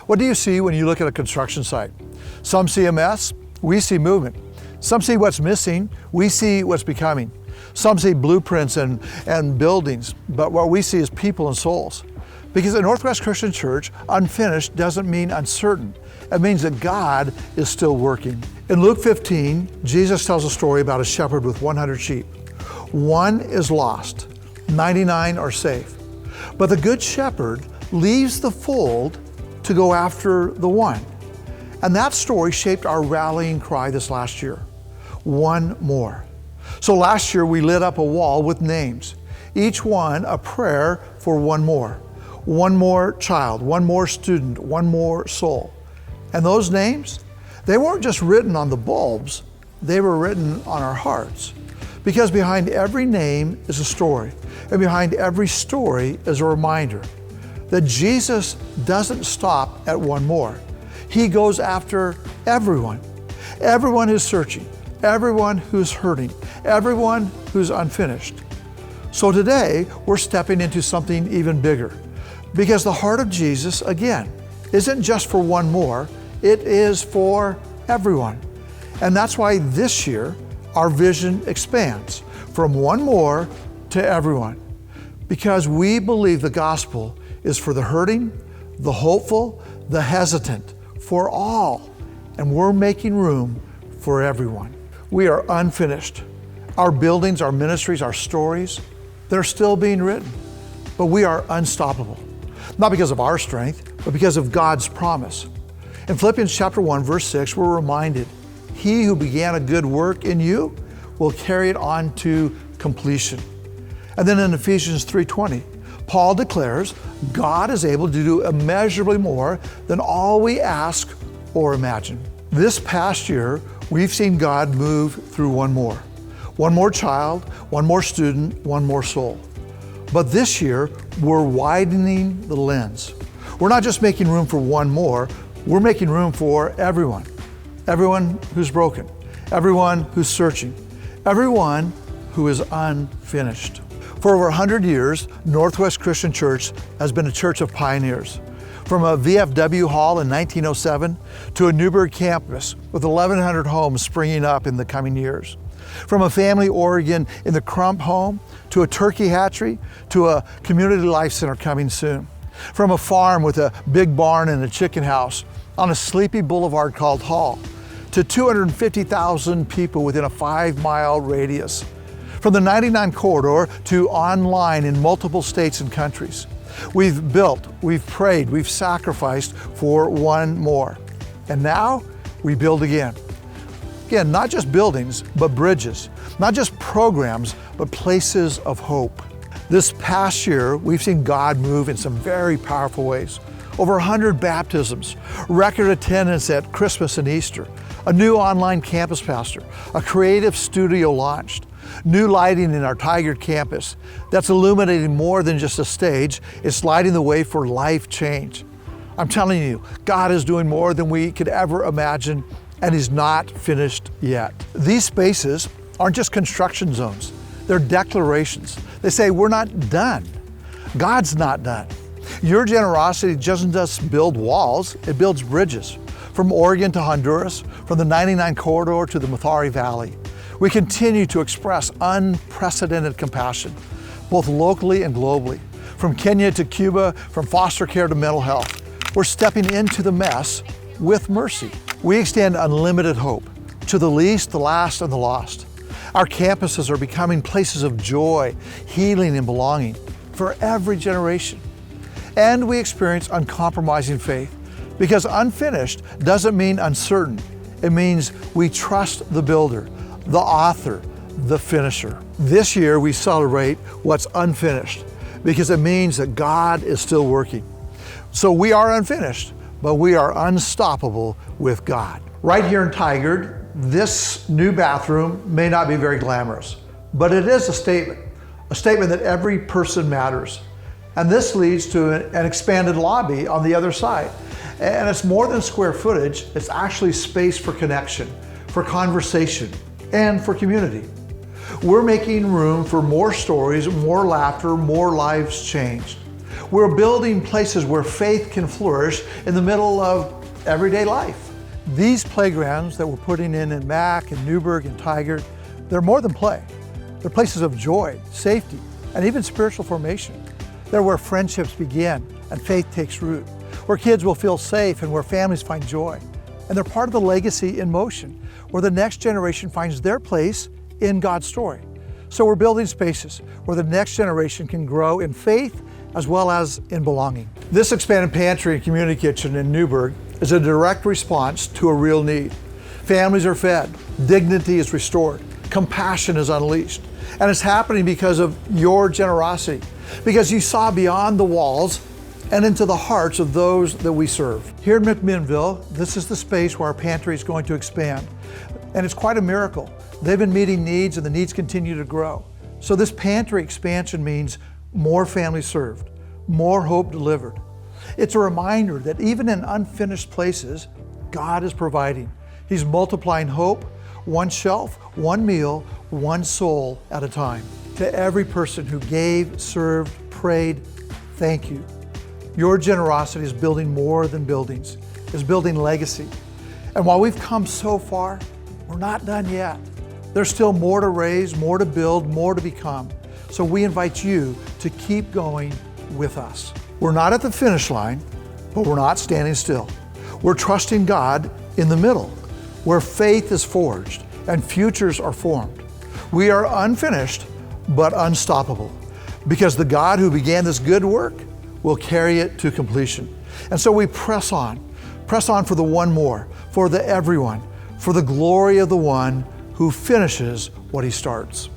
What do you see when you look at a construction site? Some see a mess, we see movement. Some see what's missing, we see what's becoming. Some see blueprints and buildings, but what we see is people and souls. Because at Northwest Christian Church, unfinished doesn't mean uncertain. It means that God is still working. In Luke 15, Jesus tells a story about a shepherd with 100 sheep. One is lost, 99 are safe. But the good shepherd leaves the fold to go after the one. And that story shaped our rallying cry this last year. One more. So last year we lit up a wall with names, each one a prayer for one more. One more child, one more student, one more soul. And those names, they weren't just written on the bulbs, they were written on our hearts. Because behind every name is a story, and behind every story is a reminder that Jesus doesn't stop at one more. He goes after everyone. Everyone who's searching, everyone who's hurting, everyone who's unfinished. So today, we're stepping into something even bigger. Because the heart of Jesus, again, isn't just for one more, it is for everyone. And that's why this year, our vision expands from one more to everyone. Because we believe the gospel is for the hurting, the hopeful, the hesitant, for all. And we're making room for everyone. We are unfinished. Our buildings, our ministries, our stories, they're still being written. But we are unstoppable. Not because of our strength, but because of God's promise. In Philippians chapter 1, verse 6, we're reminded, he who began a good work in you will carry it on to completion. And then in Ephesians 3:20, Paul declares, God is able to do immeasurably more than all we ask or imagine. This past year, we've seen God move through one more. One more child, one more student, one more soul. But this year, we're widening the lens. We're not just making room for one more, we're making room for everyone. Everyone who's broken, everyone who's searching, everyone who is unfinished. For over 100 years, Northwest Christian Church has been a church of pioneers. From a VFW hall in 1907 to a Newberg campus with 1,100 homes springing up in the coming years. From a family Oregon in the Crump home to a turkey hatchery to a community life center coming soon. From a farm with a big barn and a chicken house on a sleepy boulevard called Hall to 250,000 people within a 5-mile radius. From the 99 corridor to online in multiple states and countries. We've built, we've prayed, we've sacrificed for one more. And now we build again. Again, not just buildings, but bridges. Not just programs, but places of hope. This past year, we've seen God move in some very powerful ways. Over 100 baptisms, record attendance at Christmas and Easter, a new online campus pastor, a creative studio launched, new lighting in our Tigard campus that's illuminating more than just a stage, it's lighting the way for life change. I'm telling you, God is doing more than we could ever imagine, and He's not finished yet. These spaces aren't just construction zones, they're declarations. They say, we're not done. God's not done. Your generosity doesn't just build walls, it builds bridges. From Oregon to Honduras, from the 99 corridor to the Mathari Valley. We continue to express unprecedented compassion, both locally and globally. From Kenya to Cuba, from foster care to mental health. We're stepping into the mess with mercy. We extend unlimited hope to the least, the last, and the lost. Our campuses are becoming places of joy, healing, and belonging for every generation. And we experience uncompromising faith because unfinished doesn't mean uncertain. It means we trust the builder, the author, the finisher. This year we celebrate what's unfinished because it means that God is still working. So we are unfinished, but we are unstoppable with God. Right here in Tigard, this new bathroom may not be very glamorous, but it is a statement that every person matters. And this leads to an expanded lobby on the other side. And it's more than square footage, it's actually space for connection, for conversation, and for community. We're making room for more stories, more laughter, more lives changed. We're building places where faith can flourish in the middle of everyday life. These playgrounds that we're putting in Mac and Newberg and Tigard, they're more than play. They're places of joy, safety, and even spiritual formation. They're where friendships begin and faith takes root, where kids will feel safe and where families find joy. And they're part of the legacy in motion, where the next generation finds their place in God's story. So we're building spaces where the next generation can grow in faith as well as in belonging. This expanded pantry and community kitchen in Newberg is a direct response to a real need. Families are fed, dignity is restored, compassion is unleashed. And it's happening because of your generosity, because you saw beyond the walls and into the hearts of those that we serve. Here in McMinnville, this is the space where our pantry is going to expand. And it's quite a miracle. They've been meeting needs and the needs continue to grow. So this pantry expansion means more families served, more hope delivered. It's a reminder that even in unfinished places, God is providing. He's multiplying hope, one shelf, one meal, one soul at a time. To every person who gave, served, prayed, thank you. Your generosity is building more than buildings, is building legacy. And while we've come so far, we're not done yet. There's still more to raise, more to build, more to become. So we invite you to keep going with us. We're not at the finish line, but we're not standing still. We're trusting God in the middle, where faith is forged and futures are formed. We are unfinished, but unstoppable, because the God who began this good work will carry it to completion. And so we press on for the one more, for the everyone, for the glory of the one who finishes what he starts.